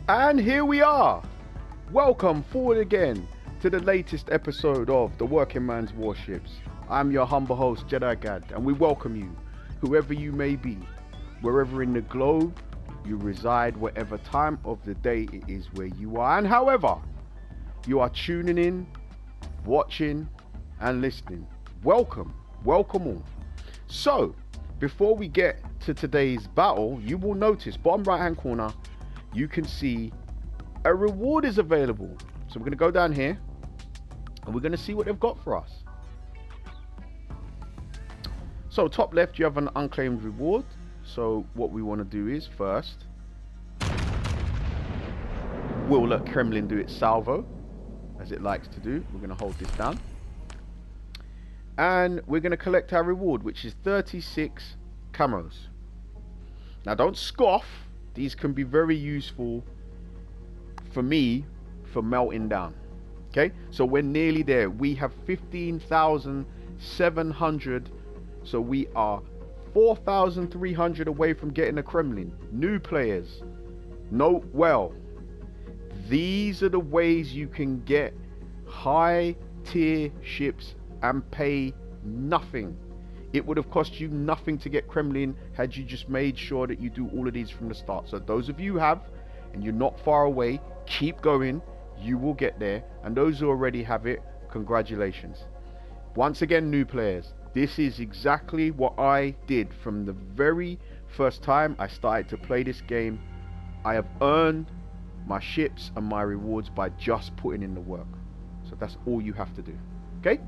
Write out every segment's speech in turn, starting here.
And here we are. Welcome forward again to the latest episode of the Working Man's Warships. I'm your humble host, Jedi Gad, and we welcome you, whoever you may be, wherever in the globe you reside, whatever time of the day it is where you are, and however you are tuning in, watching, and listening. Welcome all. So, before we get to today's battle, you will notice bottom right hand corner, you can see a reward is available. So we're going to go down here and we're going to see what they've got for us. So top left, you have an unclaimed reward. So what we want to do is first, we'll let Kremlin do its salvo, as it likes to do. We're going to hold this down. And we're going to collect our reward, which is 36 camos. Now don't scoff. These can be very useful for me for melting down. Okay, so we're nearly there. We have 15,700. So we are 4,300 away from getting a Kremlin. New players, note well, these are the ways you can get high tier ships and pay nothing. It would have cost you nothing to get Kremlin had you just made sure that you do all of these from the start. So those of you who have, and you're not far away, keep going. You will get there. And those who already have it, congratulations. Once again, new players, this is exactly what I did from the very first time I started to play this game. I have earned my ships and my rewards by just putting in the work. So that's all you have to do. Okay?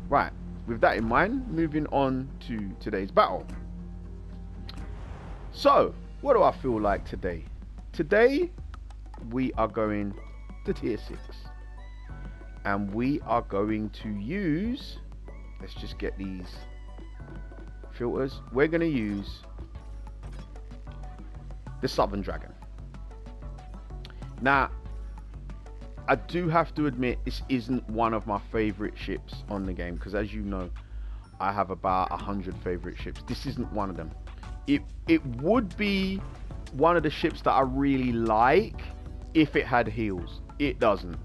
Right. With that in mind, moving on to today's battle. So, what do I feel like today? Today, we are going to tier 6. And we are going to use, let's just get these filters. We're going to use the Southern Dragon. Now, I do have to admit this isn't one of my favorite ships on the game, because as you know, I have about 100 favorite ships. This isn't one of them. It would be one of the ships that I really like if it had heals. It doesn't.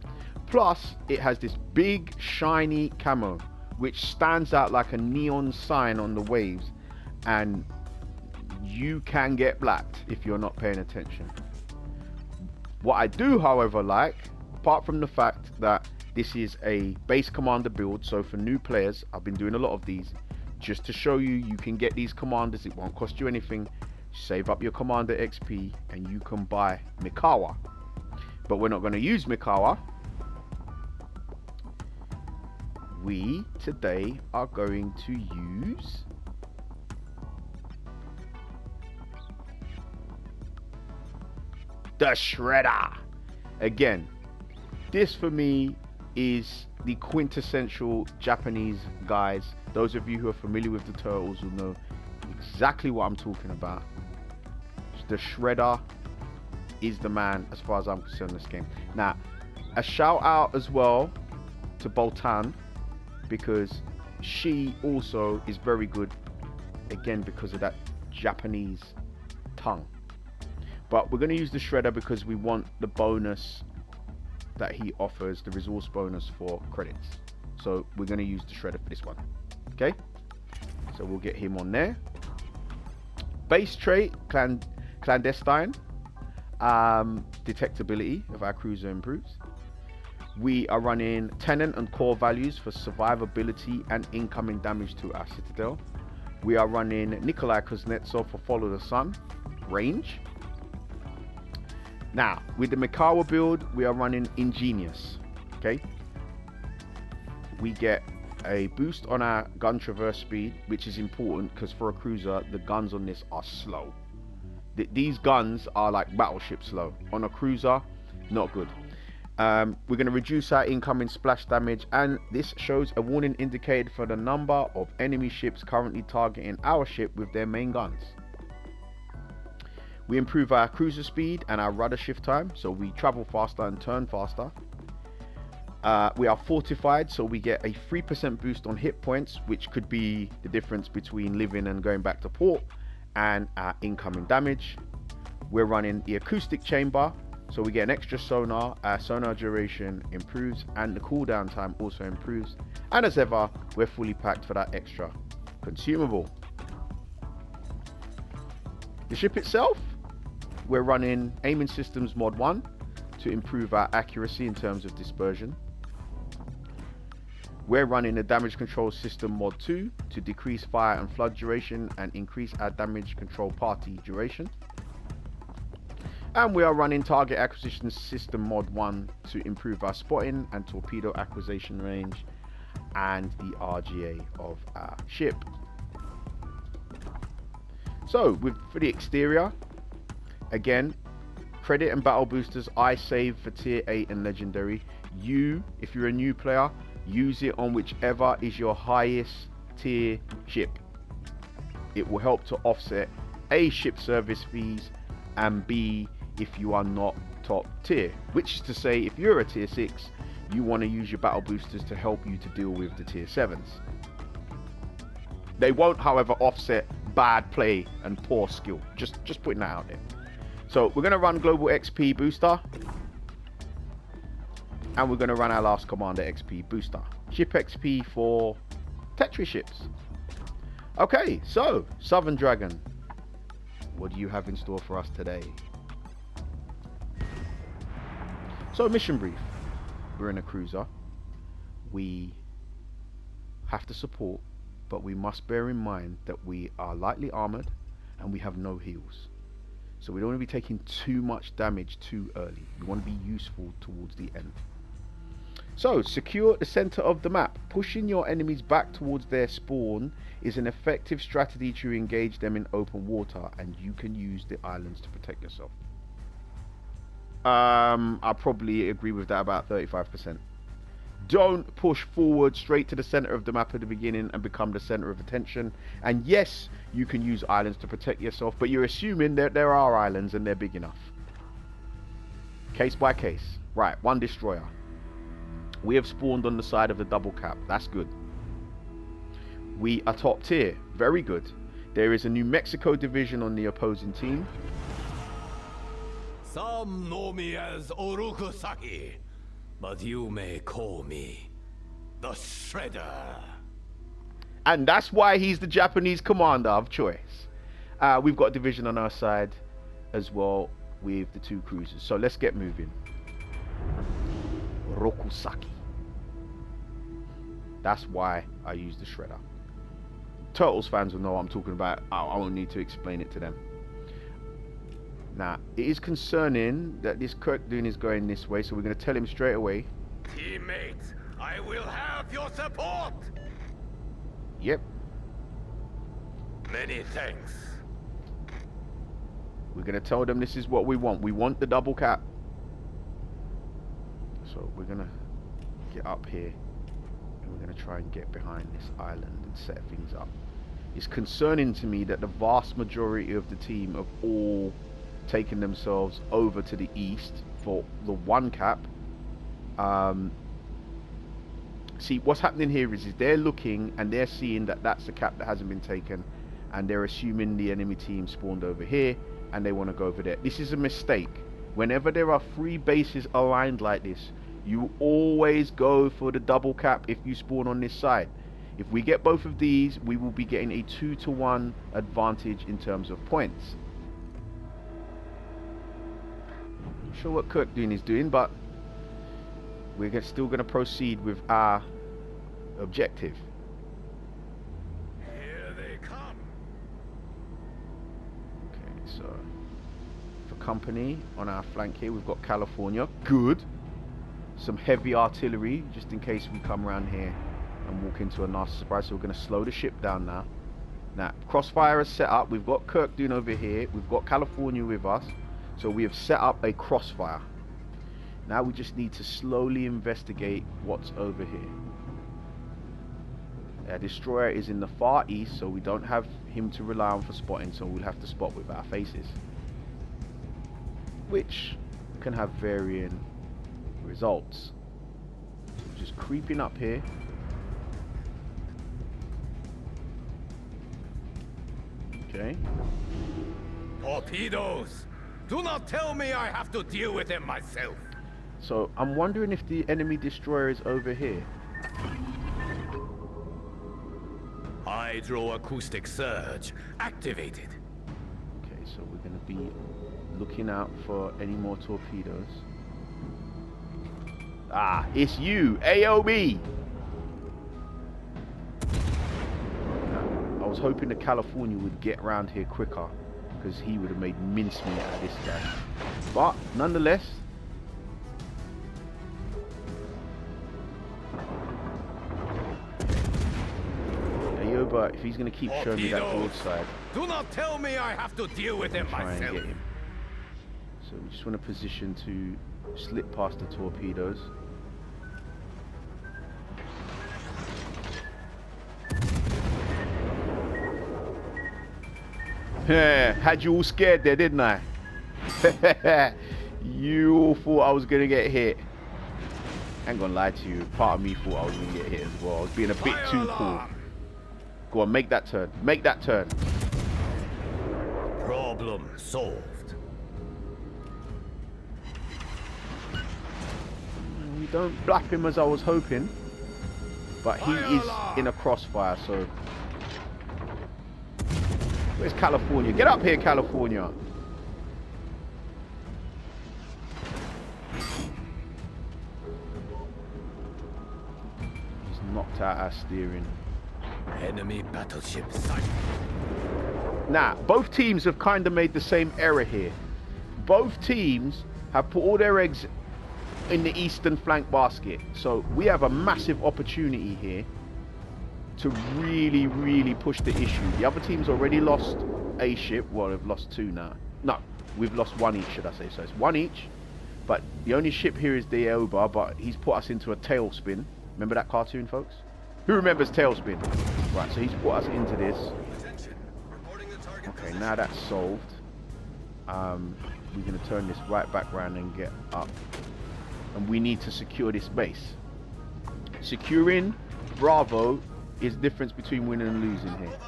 Plus, it has this big shiny camo which stands out like a neon sign on the waves, and you can get blacked if you're not paying attention. What I do, however, like, apart from the fact that this is a base commander build, so for new players, I've been doing a lot of these just to show you you can get these commanders. It won't cost you anything. Save up your commander XP and you can buy Mikawa. But we're not going to use Mikawa. We today are going to use the Shredder. Again, this for me is the quintessential Japanese guys. Those of you who are familiar with the turtles will know exactly what I'm talking about. The Shredder is the man as far as I'm concerned in this game. Now, a shout out as well to Boltan, because she also is very good, again because of that Japanese tongue. But we're going to use the Shredder because we want the bonus that he offers, the resource bonus for credits. So we're going to use the Shredder for this one. Okay, so we'll get him on there. Base trait, clandestine. Detectability of our cruiser improves. We are running tenant and core values for survivability and incoming damage to our citadel. We are running Nikolai Kuznetsov for follow the sun range. Now, with the Mikawa build, we are running Ingenious. Okay, we get a boost on our gun traverse speed, which is important because for a cruiser, the guns on this are slow. These guns are like battleship slow. On a cruiser, not good. We're going to reduce our incoming splash damage, and this shows a warning indicated for the number of enemy ships currently targeting our ship with their main guns. We improve our cruiser speed and our rudder shift time, so we travel faster and turn faster. We are fortified, so we get a 3% boost on hit points, which could be the difference between living and going back to port, and our incoming damage. We're running the acoustic chamber, So we get an extra sonar, our sonar duration improves, and the cooldown time also improves. And as ever, we're fully packed for that extra consumable. The ship itself, we're running aiming systems mod 1 to improve our accuracy in terms of dispersion. We're running a damage control system mod 2 to decrease fire and flood duration and increase our damage control party duration. And we are running target acquisition system mod 1 to improve our spotting and torpedo acquisition range and the RGA of our ship. So for the exterior, again, credit and battle boosters I save for tier 8 and legendary. You, if you're a new player, use it on whichever is your highest tier ship. It will help to offset A, ship service fees, and B, if you are not top tier, which is to say, if you're a tier 6, you want to use your battle boosters to help you to deal with the tier 7s. They won't, however, offset bad play and poor skill. Just putting that out there. So we're going to run global XP booster, and we're going to run our last commander XP booster. Ship XP for Tetris ships. Okay, so Southern Dragon, what do you have in store for us today? So mission brief. We're in a cruiser. We have to support, but we must bear in mind that we are lightly armored and we have no heals. So we don't want to be taking too much damage too early. We want to be useful towards the end. So secure the center of the map. Pushing your enemies back towards their spawn is an effective strategy to engage them in open water, and you can use the islands to protect yourself. I probably agree with that about 35%. Don't push forward straight to the center of the map at the beginning and become the center of attention. And yes, you can use islands to protect yourself, but you're assuming that there are islands and they're big enough. Case by case. Right, one destroyer. We have spawned on the side of the double cap. That's good. We are top tier. Very good. There is a New Mexico division on the opposing team. Some know me as Orokusaki, but you may call me the Shredder. And that's why he's the Japanese commander of choice. We've got a division on our side as well with the two cruisers. So let's get moving. Rokusaki. That's why I use the Shredder. Turtles fans will know what I'm talking about. I won't need to explain it to them. Now, it is concerning that this Kirkdoon is going this way, so we're going to tell him straight away. Teammates, I will have your support! Yep. Many thanks. We're going to tell them this is what we want. We want the double cap. So we're going to get up here, and we're going to try and get behind this island and set things up. It's concerning to me that the vast majority of the team have all taken themselves over to the east for the one cap. See, what's happening here is they're looking and they're seeing that that's the cap that hasn't been taken, and they're assuming the enemy team spawned over here and they want to go over there. This is a mistake. Whenever there are 3 bases aligned like this, you always go for the double cap if you spawn on this side. If we get both of these, we will be getting a 2-to-1 advantage in terms of points. Not sure what Kirkdoon is doing, but we're still going to proceed with our objective. Here they come. Okay, so for company on our flank here, we've got California. Good. Some heavy artillery, just in case we come around here and walk into a nasty surprise. So we're going to slow the ship down now. Now, crossfire is set up. We've got Kirkdoon over here. We've got California with us. So we have set up a crossfire. Now we just need to slowly investigate what's over here. Our destroyer is in the far east, so we don't have him to rely on for spotting, so we'll have to spot with our faces, which can have varying results. So just creeping up here. Okay. Torpedoes! Do not tell me I have to deal with him myself. So I'm wondering if the enemy destroyer is over here. Hydroacoustic surge activated. Okay, so we're going to be looking out for any more torpedoes. Ah, it's you, AOB. Now, I was hoping the California would get around here quicker, because he would have made mincemeat out of this guy. But nonetheless, but if he's going to keep showing me that broadside, do not tell me I have to deal with him try and myself. get him. So we just want to position to slip past the torpedoes. Yeah, had you all scared there, didn't I? You all thought I was going to get hit. I ain't gonna lie to you, part of me thought I was going to get hit as well. I was being a bit too cool. Go on, make that turn. Make that turn. Problem solved. We don't blap him as I was hoping, but he is in a crossfire, so... Where's California? Get up here, California! He's knocked out our steering. Enemy battleship sighted. Now, both teams have kind of made the same error here. Both teams have put all their eggs in the eastern flank basket. So we have a massive opportunity here to really, really push the issue. The other team's already lost a ship. Well, they've lost two now. No, we've lost one each, should I say. So it's one each. But the only ship here is the Aoba, but he's put us into a tailspin. Remember that cartoon, folks? Who remembers Tailspin? Right, so he's put us into this. Okay, now that's solved. We're going to turn this right back round and get up. And we need to secure this base. Securing Bravo is the difference between winning and losing here.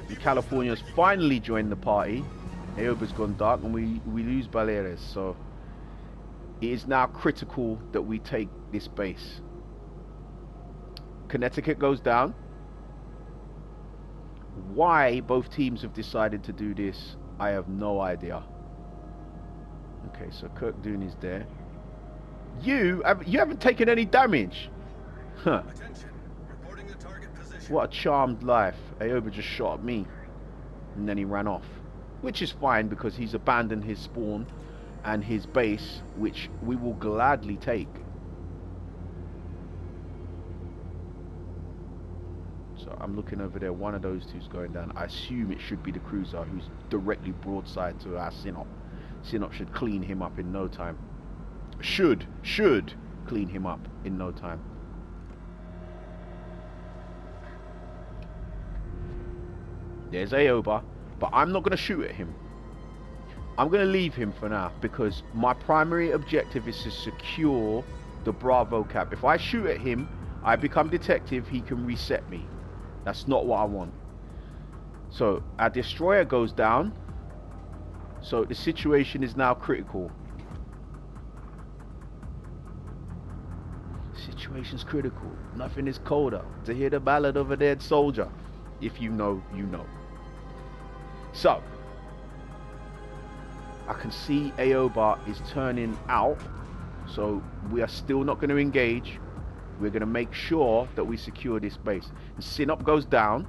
The California's finally joined the party. Aoba's gone dark and we lose Baleares. So it is now critical that we take this base. Connecticut goes down. Why both teams have decided to do this, I have no idea. Okay, so Kirk Doon is there. You haven't taken any damage. Huh. What a charmed life. Aoba just shot at me. And then he ran off. Which is fine because he's abandoned his spawn and his base, which we will gladly take. So I'm looking over there. One of those two's going down. I assume it should be the cruiser who's directly broadside to our Sinop. Sinop should clean him up in no time. Should clean him up in no time. There's Aoba, but I'm not going to shoot at him. I'm going to leave him for now because my primary objective is to secure the Bravo cap. If I shoot at him, I become detective, he can reset me. That's not what I want. So our destroyer goes down. So the situation is now critical. Situation's critical. Nothing is colder to hear the ballad of a dead soldier. If you know, you know. So I can see Aoba is turning out. So we are still not going to engage. We're going to make sure that we secure this base. And Sinop goes down.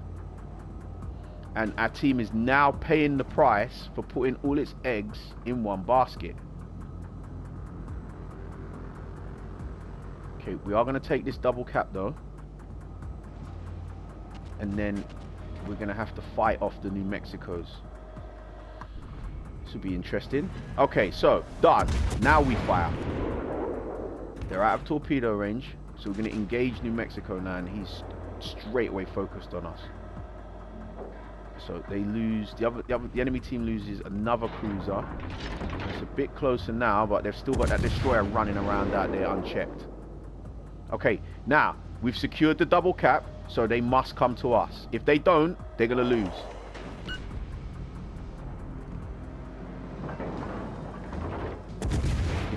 And our team is now paying the price for putting all its eggs in one basket. Okay, we are going to take this double cap though. And then we're going to have to fight off the New Mexicos. This will be interesting. Okay, so done. Now we fire. They're out of torpedo range. So we're going to engage New Mexico now, and he's straight away focused on us. So they lose, the enemy team loses another cruiser. It's a bit closer now, but they've still got that destroyer running around out there unchecked. Okay, now we've secured the double cap, so they must come to us. If they don't, they're going to lose.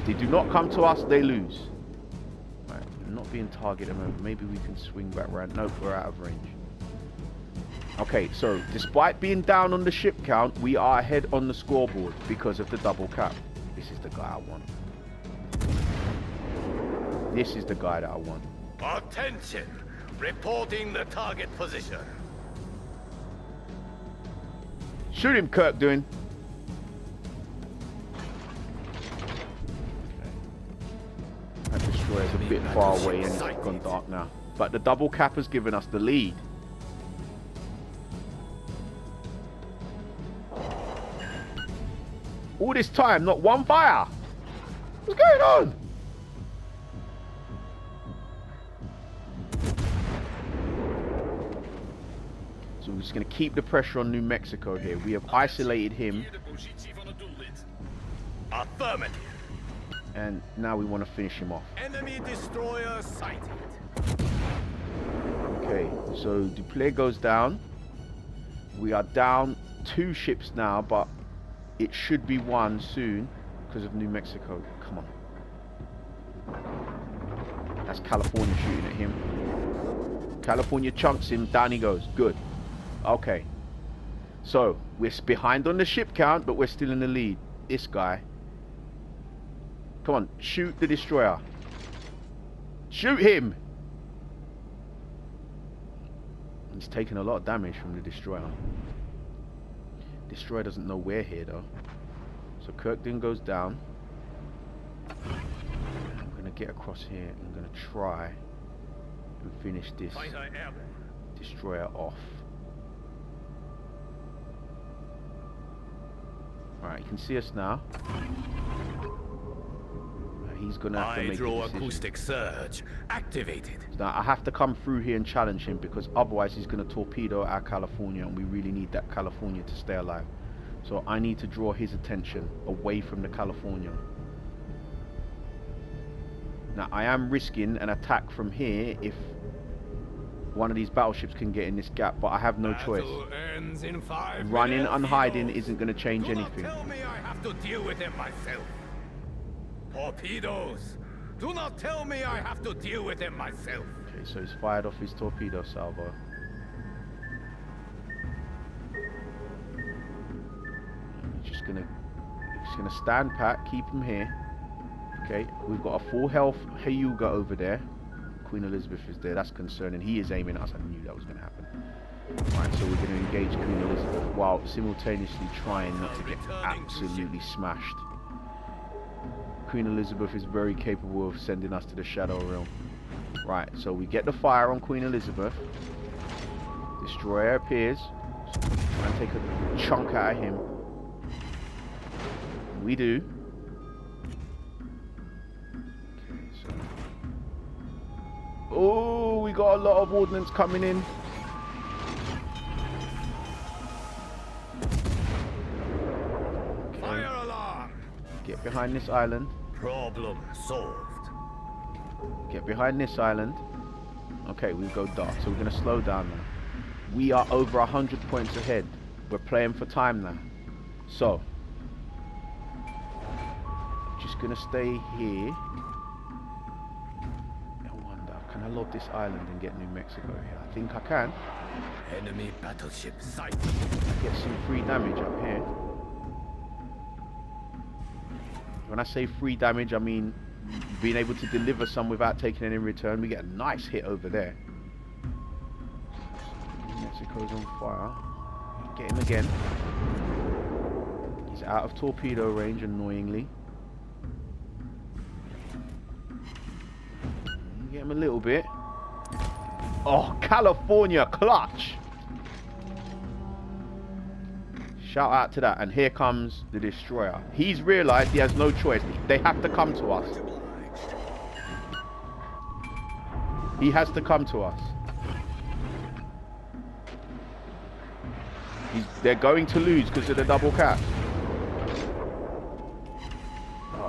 They do not come to us, they lose. Right, we're not being targeted. Maybe we can swing back around. Nope, we're out of range. Okay, so despite being down on the ship count, we are ahead on the scoreboard because of the double cap. This is the guy I want. This is the guy that I want. Attention! Reporting the target position. Shoot him, Kirk doing. That destroyer's a bit far away and it's gone dark now. But the double cap has given us the lead. All this time, not one fire. What's going on? So we're just going to keep the pressure on New Mexico here. We have isolated him. Affirmative. And now we want to finish him off. Enemy destroyer sighted. Okay, so Duplay goes down. We are down 2 ships now, but it should be 1 soon because of New Mexico. Come on. That's California shooting at him. California chunks him. Down he goes. Good. Okay. So, we're behind on the ship count, but we're still in the lead. This guy. Come on. Shoot the destroyer. Shoot him! He's taking a lot of damage from the destroyer. Destroyer doesn't know we're here though. So Kirkden goes down. I'm gonna get across here. I'm gonna try and finish this destroyer off. Alright, you can see us now. He's gonna have to make a decision. Hydroacoustic surge activated. Now I have to come through here and challenge him because otherwise he's gonna torpedo our California, and we really need that California to stay alive. So I need to draw his attention away from the California. Now I am risking an attack from here if one of these battleships can get in this gap, but I have no choice. Running and hiding isn't gonna change anything. Tell me I have to deal with him myself. Torpedoes! Do not tell me I have to deal with him myself. Okay, so he's fired off his torpedo salvo. Just gonna stand pat, keep him here. Okay, we've got a full health Hyuga over there. Queen Elizabeth is there. That's concerning. He is aiming at us. I knew that was going to happen. Right, so we're going to engage Queen Elizabeth while simultaneously trying not to get absolutely smashed. Queen Elizabeth is very capable of sending us to the Shadow Realm. Right, so we get the fire on Queen Elizabeth. Destroyer appears. So try and take a chunk out of him. We do. Okay, so. Oh, we got a lot of ordnance coming in. Fire alarm. Get behind this island. Problem solved. Get behind this island. Okay, we go dark, so we're going to slow down now. We are over 100 points ahead. We're playing for time now. So, just going to stay here. I wonder, can I lob this island and get New Mexico here? I think I can. Enemy battleship sighted. Get some free damage up here. When I say free damage, I mean being able to deliver some without taking any in return. We get a nice hit over there. Mexico's on fire. Get him again. He's out of torpedo range, annoyingly. Get him a little bit. Oh, California clutch! Shout out to that. And here comes the destroyer. He's realized he has no choice. They have to come to us. He has to come to us. They're going to lose because of the double cap.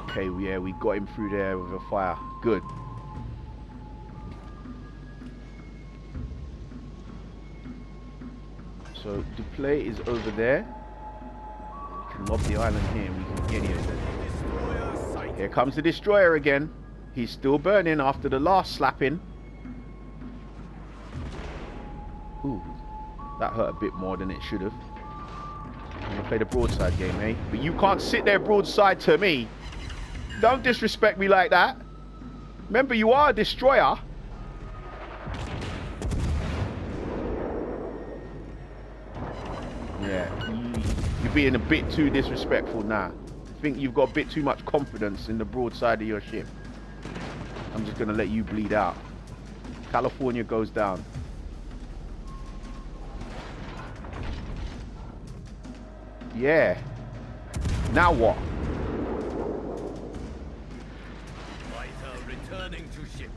Okay, yeah, we got him through there with a fire. Good. So Duplay is over there. We can lob the island here and we can get him. Here comes the destroyer again. He's still burning after the last slapping. Ooh, that hurt a bit more than it should have. I'm gonna play the broadside game, eh? But you can't sit there broadside to me. Don't disrespect me like that. Remember, you are a destroyer. Yeah, you're being a bit too disrespectful now. I think you've got a bit too much confidence in the broadside of your ship. I'm just gonna let you bleed out. California goes down. Yeah. Now what? Fighter returning to ship.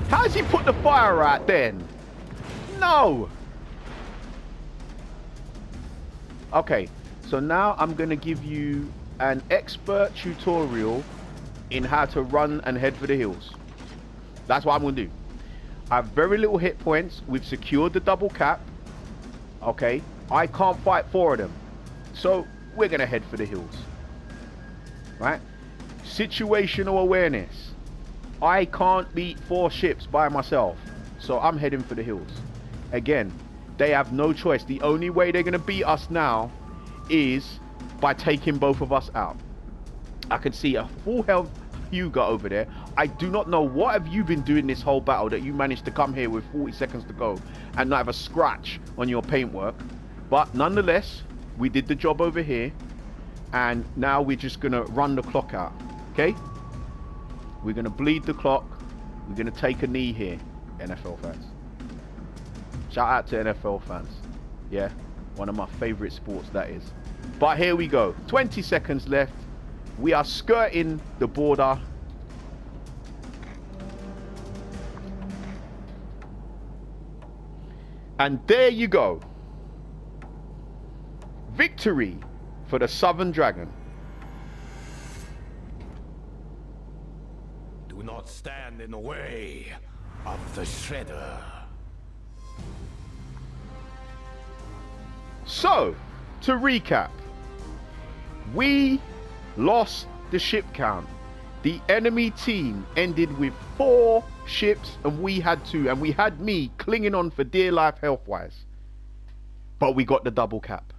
How's he put the fire out then? No. Okay, so now I'm gonna give you an expert tutorial in how to run and head for the hills. That's what I'm gonna do. I have very little hit points. We've secured the double cap. Okay, I can't fight four of them, so we're gonna head for the hills. Right? Situational awareness. I can't beat four ships by myself, so I'm heading for the hills. Again, they have no choice. The only way they're gonna beat us now is by taking both of us out. I can see a full health Hugo over there. I do not know what have you been doing this whole battle that you managed to come here with 40 seconds to go and not have a scratch on your paintwork. But nonetheless, we did the job over here, and now we're just gonna run the clock out. Okay? We're gonna bleed the clock. We're gonna take a knee here, NFL fans. Shout out to NFL fans. Yeah, one of my favorite sports, that is. But here we go. 20 seconds left. We are skirting the border. And there you go. Victory for the Southern Dragon. Do not stand in the way of the Shredder. So, to recap, we lost the ship count. The enemy team ended with 4 ships and we had 2, and we had me clinging on for dear life health wise, but we got the double cap.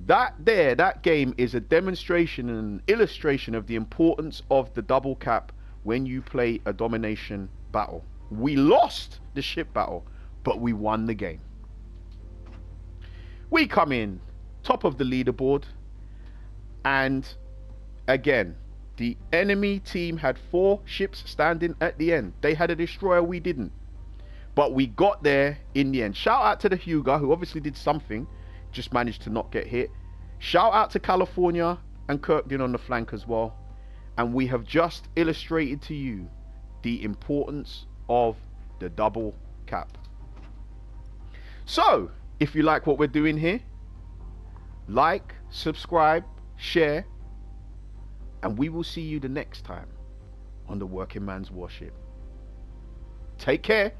That game is a demonstration and an illustration of the importance of the double cap when you play a domination battle. We lost the ship battle, but we won the game. We come in top of the leaderboard, and again, the enemy team had 4 ships standing at the end. They had a destroyer, we didn't. But we got there in the end. Shout out to the Hugo, who obviously did something, just managed to not get hit. Shout out to California and Kirkden on the flank as well. And we have just illustrated to you the importance of the double cap. So, if you like what we're doing here, like, subscribe, share, and we will see you the next time on the Working Man's Warship. Take care.